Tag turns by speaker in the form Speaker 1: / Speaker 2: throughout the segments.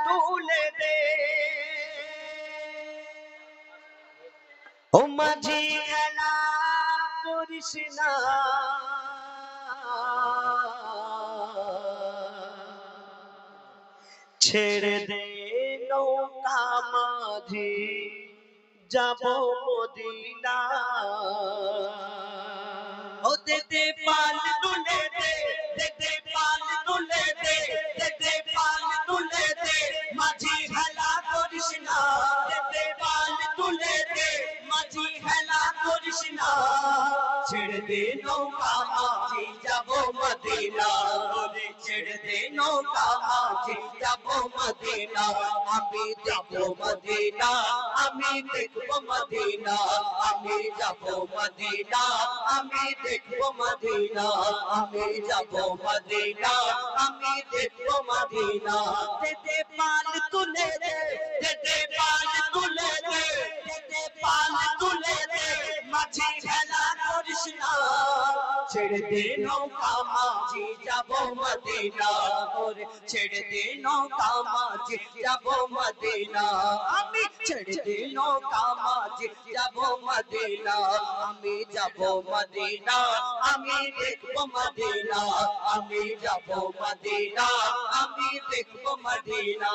Speaker 1: তুলে দে ও মাঝি খেলা করিস না ছেড়ে দে নৌকা মাঝি যাব মদিনা ও দে দে পাল তুলে দে দে দে পাল তুলে দে দে দে পাল তুলে দে মাঝি হেলা করিস না দে দে পাল তুলে দে মাঝি হেলা করিস না ছেড়ে দে নৌকা মাঝি যাব মদিনা ওরে ছেড়ে দে নৌকা মাঝি যাব মদিনা আমি যাব মদিনা আমি দেখব মদিনা আমি যাব মদিনা আমি দেখব মদিনা আমি যাব মদিনা আমি দেখব মদিনা দে দে পাল তুলে দে দে দে পাল তুলে দে দে দে পাল তুলে দে মাঝি খেলা করিস না ছেড়ে দে নৌকা মাঝি যাব মদিনা ওরে ছেড়ে দে নৌকা মাঝি যাব মদিনা আমি ছেড়ে দে নৌকা মাঝি যাব মদিনা আমি যাব মদিনা আমি দেখব মদিনা আমি যাব মদিনা আমি দেখব মদিনা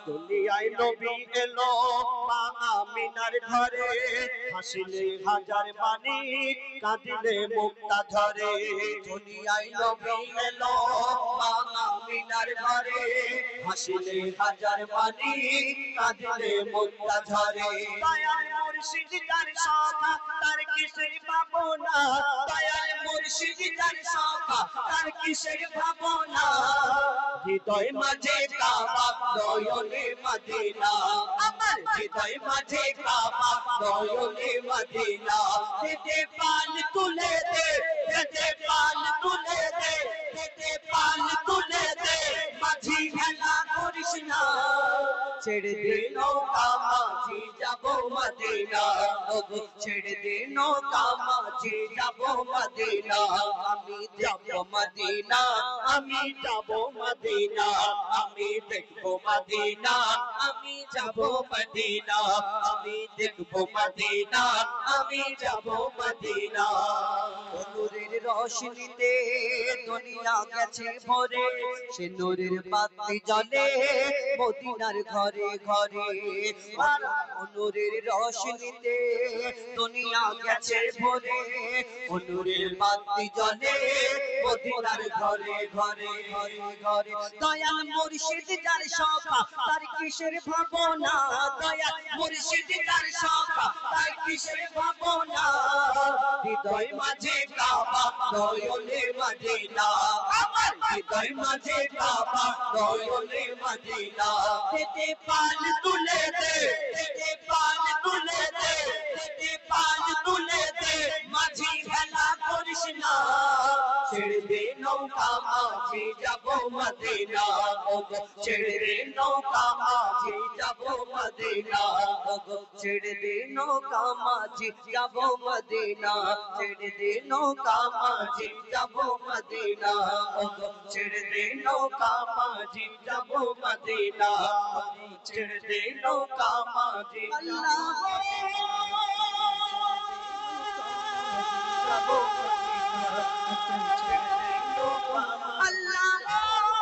Speaker 1: দুনিয়ায় নবী এলো মা আমিনার ঘরে হাসিলে হাজার মানি কাঁদিলে মুক্তা ধরে দুনিয়ায় নবী এলো মা আমিনার ঘরে হাসিলে হাজার মানি কাঁদিলে মুক্তা ধরে দয়াল মুর্শিদ যার সখা তার কিসের ভাবনা দয়াল মুর্শিদ যার সখা তার কিসের ভাবনা হৃদয় মাঝে কাবা নয়নে মদিনা আমার হৃদয় মাঝে কাবা নয়নে মদিনা দে দে পাল তুলে দে দে দে পাল তুলে দে দে দে পাল তুলে দে মাঝি খেলা করিস না ছেড়ে দে নৌকা মাঝি যাব মদিনা ওগো ছেড়ে দে নৌকা মাঝি যাব মদিনা আমি যাব মদিনা আমি যাব মদিনা আমি দেখব মদিনা আমি যাব মদিনা আমি দেখব মদিনা আমি যাব মদিনা নূরের রোশনীতে দুনিয়া গেছে ভরে সে নূরের বাতি জ্বলে মদিনার ঘরে ঘরে নূরের রোশনীতে দুনিয়া গেছে ভরে নূরের বাতি জ্বলে মদিনার ঘরে ঘরে ঘরে ঘরে দয়াল মুর্শিদ যার সখা তার কিসের ভাবনা দয়াল মুর্শিদ যার সখা তার কিসের ভাবনা হৃদয় মাঝে কাবা নয়নে মদিনা আমার হৃদয় মাঝে কাবা নয়নে মদিনা দে দে পাল তুলে দে দে দে পাল তুলে দে দে দে পাল তুলে দে মাঝি খেলা করিস না ছেড়ে দে নৌকা মাঝি যাব মদিনা ওগো ছেড়ে দে নৌকা মাঝি যাব মদিনা ওগো ছেড়ে দে নৌকা মাঝি যাব মদিনা ছেড়ে দে নৌকা মাঝি যাব মদিনা ওগো ছেড়ে দে নৌকা মাঝি যাব মদিনা ছেড়ে দে নৌকা মাঝি আল্লাহ যাব মদিনা ছেড়ে দে নৌকা আল্লাহ